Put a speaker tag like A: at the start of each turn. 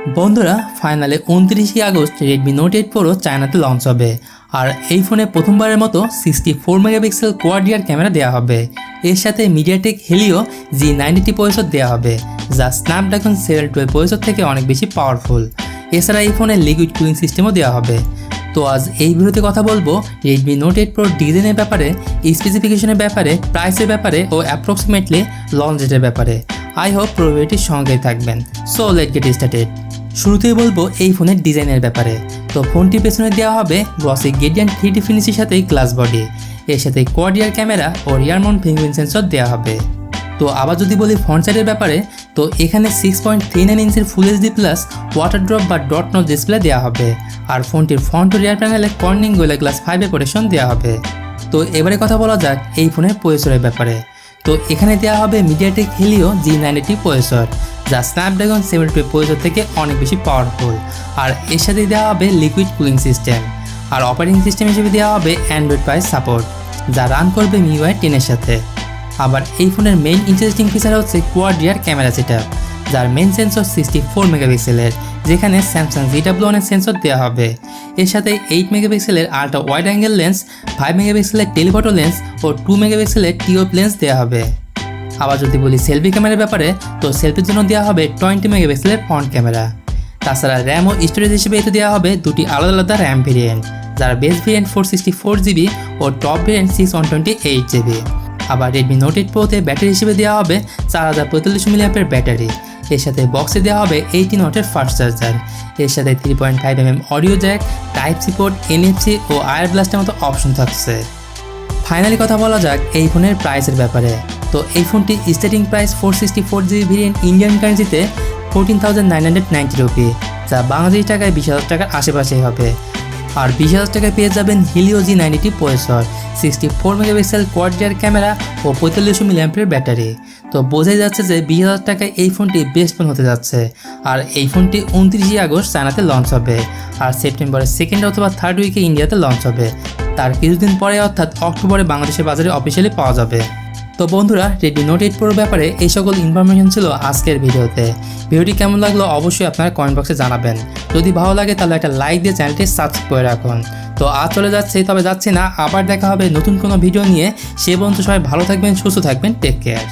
A: বন্ধুরা ফাইনালে 29 August Redmi Note 8 Pro চায়নাতে লঞ্চ হবে আর এই ফোনে প্রথমবারের মতো 64 মেগাপিক্সেল কোয়াড রিয়ার ক্যামেরা দেওয়া হবে। এর সাথে মিডিয়াটেক হেলিও G90T প্রসেসর দেওয়া হবে যা স্ন্যাপড্রাগন 712 প্রসেসর থেকে অনেক বেশি পাওয়ারফুল। এছাড়া এই ফোনে লিকুইড কুলিং সিস্টেমও দেওয়া হবে। তো আজ এই ভিডিওতে কথা বলবো Redmi Note 8 Pro ডিজাইনের ব্যাপারে, স্পেসিফিকেশনের ব্যাপারে, প্রাইসের ব্যাপারে ও অ্যাপ্রক্সিমেটলি লঞ্চ ডেটের ব্যাপারে। আই হোপ পুরো ভিডিওটির সঙ্গেই থাকবেন। So let's get started. শুরুতেই বলবো এই ফোনের ডিজাইনের ব্যাপারে। তো ফোনটির পেছনে দেওয়া হবে গ্লসি Gadget 3D ফিনিশের সাথে গ্লাস বডি, এর সাথে কোয়াড রিয়ার ক্যামেরা ও রিয়ার মাউন্ট ফিঙ্গারপ্রিন্ট সেন্সর দেওয়া হবে। তো আবার যদি বলি ফ্রন্ট সাইডের ব্যাপারে, তো এখানে 6.39 ইঞ্চির full HD plus water drop বা ডট নচ ডিসপ্লে দেওয়া হবে আর ফোনটির ফ্রন্ট ও রিয়ার প্যানেলে কর্নিং গোরিলা গ্লাস 5 প্রোটেকশন দেওয়া হবে। তো এবারে কথা বলা যাক এই ফোনের প্রসেসরের ব্যাপারে। তো এখানে দেওয়া হবে মিডিয়াটেক হেলিও G90T প্রসেসর যা স্ন্যাপড্রাগন 712 প্রসেসর থেকে অনেক বেশি পাওয়ারফুল আর এর সাথে দেওয়া হবে লিকুইড কুলিং সিস্টেম আর অপারেটিং সিস্টেম হিসেবে দেওয়া হবে অ্যান্ড্রয়েড পাই সাপোর্ট যা রান করবে MIUI 10 এর সাথে। আবার এই ফোনের মেইন ইন্টারেস্টিং ফিচার হচ্ছে কোয়াড রিয়ার ক্যামেরা সেটআপ যার মেইন সেন্সর 64 মেগাপিক্সেলের, যেখানে স্যামসাং ZW-1 এর সেন্সর দেওয়া হবে। এর সাথে 8 মেগাপিক্সেলের আল্ট্রা ওয়াইড অ্যাঙ্গেল লেন্স, 5 মেগাপিক্সেলের টেলিফটো লেন্স ও 2 মেগাপিক্সেলের টিওপ লেন্স দেওয়া হবে। আবার যদি বলি সেলফি ক্যামেরার ব্যাপারে, তো সেলফির জন্য দেওয়া হবে 20 মেগাপিক্সেলের ফ্রন্ট ক্যামেরা। তাছাড়া র্যাম ও স্টোরেজ হিসেবে এতে দেওয়া হবে দুটি আলাদা আলাদা র্যাম ভেরিয়েন্ট, যার বেস ভেরিয়েন্ট 464GB ও টপ ভেরিয়েন্ট 6128GB। আবার Redmi Note 8 Proতে ব্যাটারি হিসেবে দেওয়া হবে 4045 mAh ব্যাটারি। এর সাথে বক্সে দেওয়া হবে 18 ওয়াটের ফাস্ট চার্জার। এর সাথে 3.5mm audio jack, type C port, NFC ও আয়ার ব্লাস্টের মতো অপশন থাকছে। ফাইনালি কথা বলা যাক এই ফোনের প্রাইসের ব্যাপারে। তো এই ফোনটি starting price 464GB variant Indian কারেন্সিতে 14,990 রুপি, যা বাংলাদেশি টাকায় 20,000 টাকার আশেপাশেই হবে। আর 20,000 টাকায় পেয়ে যাবেন Helio G90T processor, 64 megapixel quad rear camera ও 4500 mAh ব্যাটারি। তো বোঝাই যাচ্ছে যে 20,000 টাকায় এই ফোনটি বেস্ট ফোন হতে যাচ্ছে। আর এই ফোনটি 29 আগস্ট চায়নাতে লঞ্চ হবে আর সেপ্টেম্বরের 2nd অথবা 3rd উইকে ইন্ডিয়াতে লঞ্চ হবে। তার কিছুদিন পরে অর্থাৎ অক্টোবরে বাংলাদেশের বাজারে অফিসিয়ালি পাওয়া যাবে। তো বন্ধুরা Redmi Note 8 Pro ব্যাপারে এই সকল ইনফরমেশন ছিল আজকের ভিডিওতে। ভিডিওটি কেমন লাগলো অবশ্যই আপনারা কমেন্ট বক্সে জানাবেন। যদি ভালো লাগে তাহলে একটা লাইক দিয়ে চ্যানেলটি সাবস্ক্রাইব করে রাখুন। তো আজ চলে যাচ্ছে, তবে যাচ্ছি না, আবার দেখা হবে নতুন কোনো ভিডিও নিয়ে। সে পর্যন্ত সবাই ভালো থাকবেন, সুস্থ থাকবেন, টেক কেয়ার।